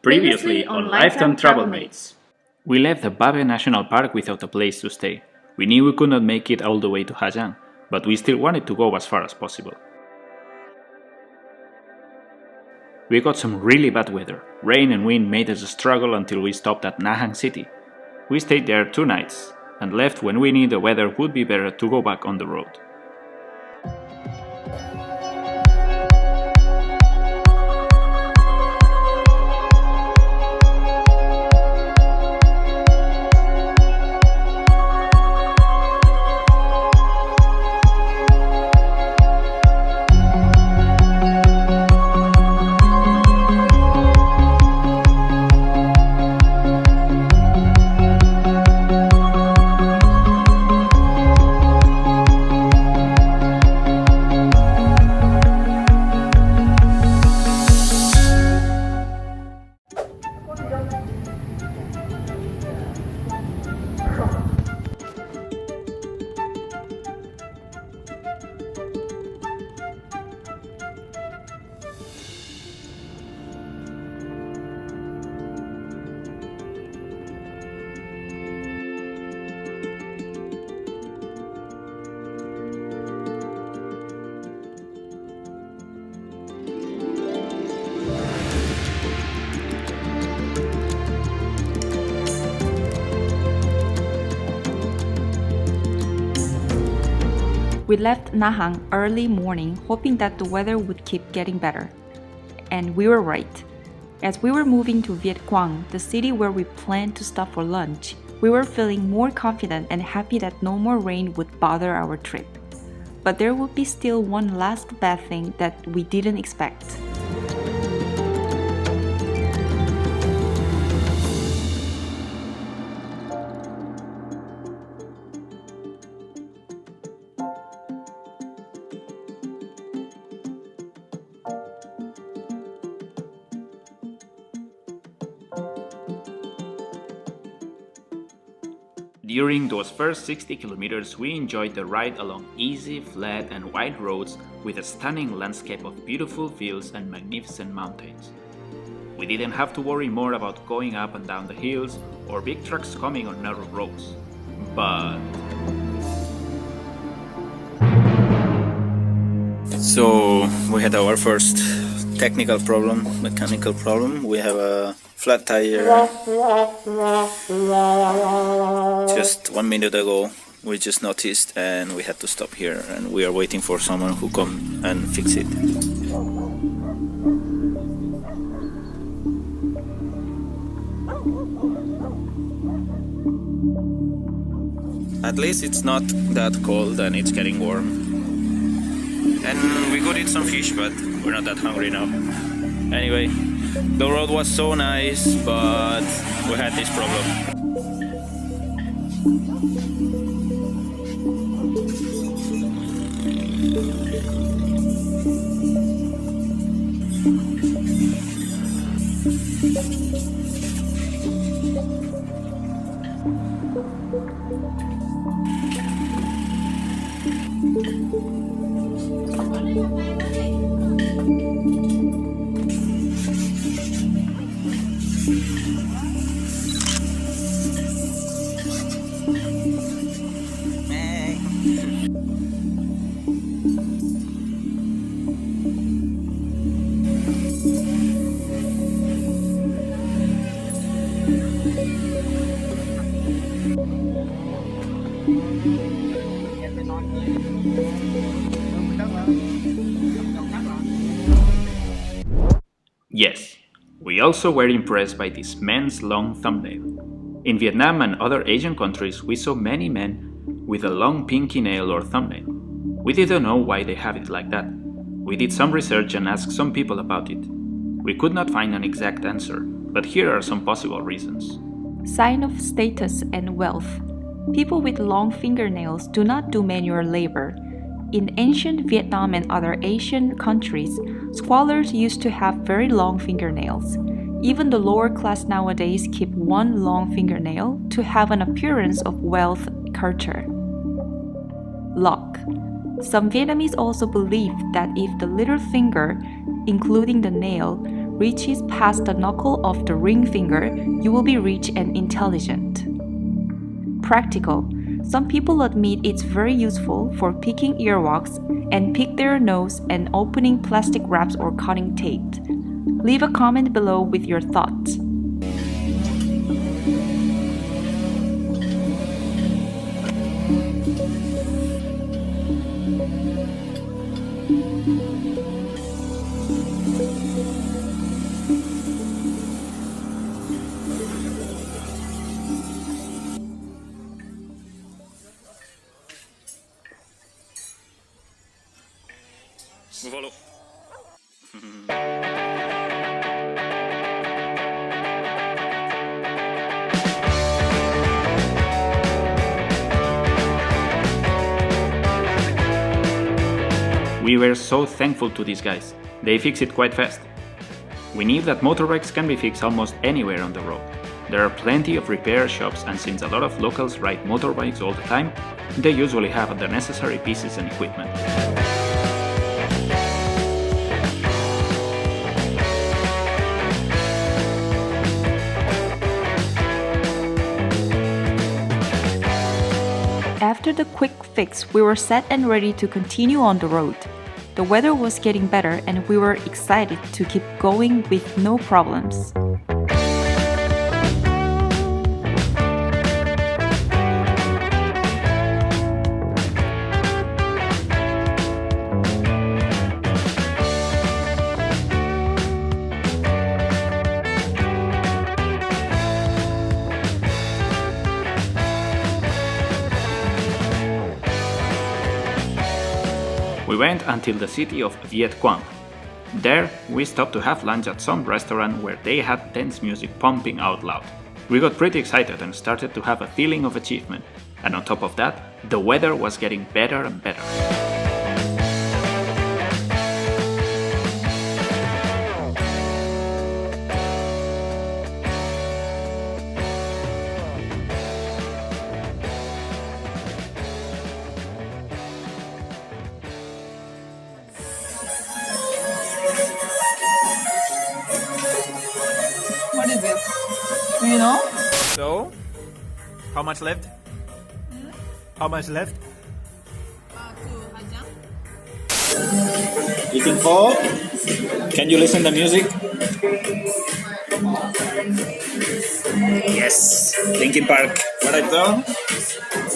Previously on Lifetime Travelmates. We left the Babe National Park without a place to stay. We knew we could not make it all the way to Ha Giang, but we still wanted to go as far as possible. We got some really bad weather. Rain and wind made us struggle until we stopped at Ha Giang city. We stayed there 2 nights and left when we knew the weather would be better to go back on the road. We left Ha Giang early morning, hoping that the weather would keep getting better. And we were right. As we were moving to Viet Quang, the city where we planned to stop for lunch, we were feeling more confident and happy that no more rain would bother our trip. But there would be still one last bad thing that we didn't expect. During those first 60 kilometers, we enjoyed the ride along easy, flat and wide roads with a stunning landscape of beautiful fields and magnificent mountains. We didn't have to worry more about going up and down the hills or big trucks coming on narrow roads. But... So we had our first mechanical problem. We have a flat tire. Just 1 minute ago we just noticed and we had to stop here and we are waiting for someone who come and fix it. At least it's not that cold and it's getting warm. And we could eat some fish, but we're not that hungry now. Anyway, the road was so nice, but we had this problem. Yes, we also were impressed by this man's long thumbnail. In Vietnam and other Asian countries, we saw many men with a long pinky nail or thumbnail. We didn't know why they have it like that. We did some research and asked some people about it. We could not find an exact answer, but here are some possible reasons. Sign of status and wealth. People with long fingernails do not do manual labor. In ancient Vietnam and other Asian countries, scholars used to have very long fingernails. Even the lower class nowadays keep one long fingernail to have an appearance of wealth culture. Luck. Some Vietnamese also believe that if the little finger, including the nail, reaches past the knuckle of the ring finger, you will be rich and intelligent. Practical. Some people admit it's very useful for picking earwax and pick their nose and opening plastic wraps or cutting tape. Leave a comment below with your thoughts. Follow. We were so thankful to these guys. They fix it quite fast. We knew that motorbikes can be fixed almost anywhere on the road. There are plenty of repair shops, and since a lot of locals ride motorbikes all the time, they usually have the necessary pieces and equipment. After the quick fix, we were set and ready to continue on the road. The weather was getting better and we were excited to keep going with no problems. We went until the city of Viet Quang. There, we stopped to have lunch at some restaurant where they had dance music pumping out loud. We got pretty excited and started to have a feeling of achievement. And on top of that, the weather was getting better and better. What is it? Do you know? So, how much left? How much left? To Ha Giang. Eating pho? Can you listen to music? Yes, Linkin Park. What I've done?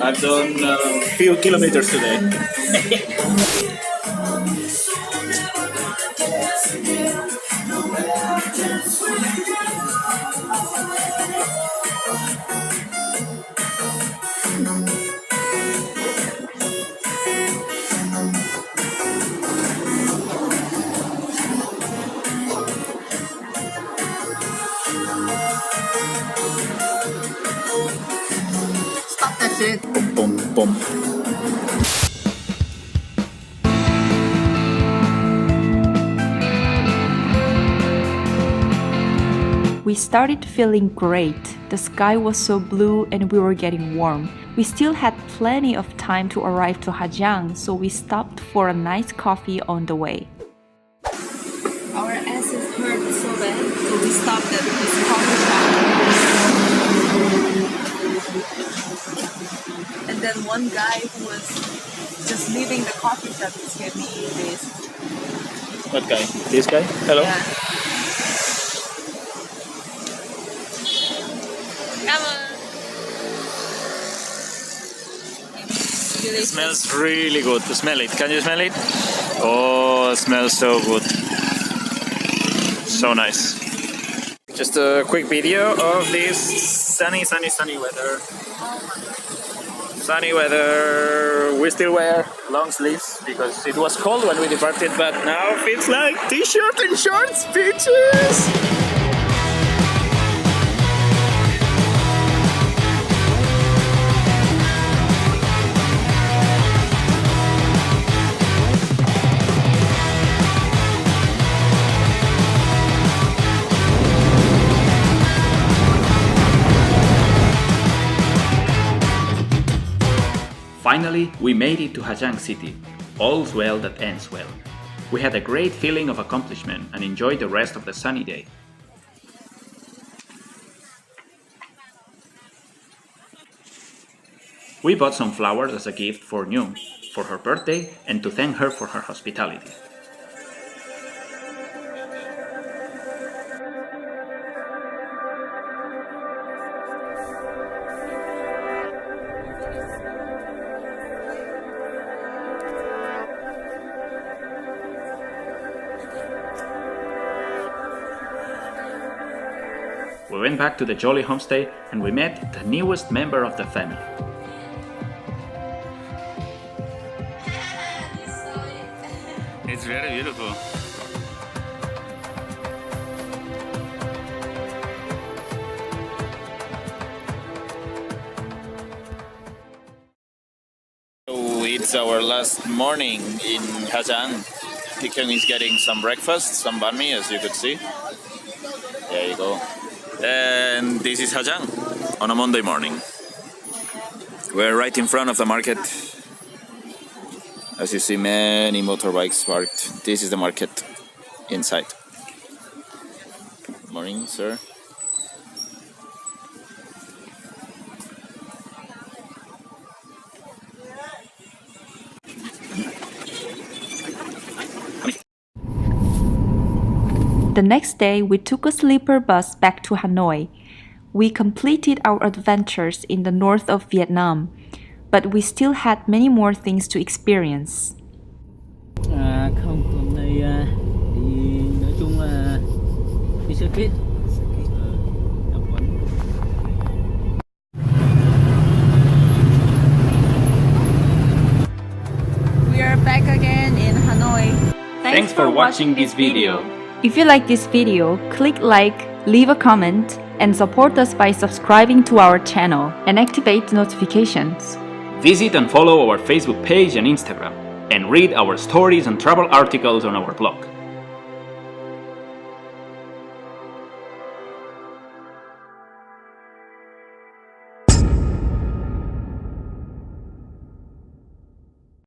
I've done a few kilometers today. Stop that shit. Boom, boom, boom. We started feeling great. The sky was so blue and we were getting warm. We still had plenty of time to arrive to Ha Giang, so we stopped for a nice coffee on the way. Our asses hurt so bad, so we stopped at this coffee shop. And then one guy who was just leaving the coffee shop gave me this. What guy? This guy? Hello? Yeah. Come on. It smells really good. Smell it. Can you smell it? Oh, it smells so good. So nice. Just a quick video of this sunny weather. Sunny weather. We still wear long sleeves because it was cold when we departed, but now feels like t-shirt and shorts, bitches! Finally, we made it to Ha Giang city. All's well that ends well. We had a great feeling of accomplishment and enjoyed the rest of the sunny day. We bought some flowers as a gift for Nhung for her birthday and to thank her for her hospitality. We went back to the Jolly Homestay and we met the newest member of the family. It's very beautiful. So it's our last morning in Ha Giang. Kiken is getting some breakfast, some banh mi, as you could see. There you go. And this is Ha Giang on a Monday morning. We're right in front of the market. As you see, many motorbikes parked. This is the market inside. Good morning, sir. The next day, we took a sleeper bus back to Hanoi. We completed our adventures in the north of Vietnam, but we still had many more things to experience. Không, hôm nay thì nói chung là đi circuit. We are back again in Hanoi. Thanks for watching this video. If you like this video, click like, leave a comment, and support us by subscribing to our channel and activate notifications. Visit and follow our Facebook page and Instagram, and read our stories and travel articles on our blog.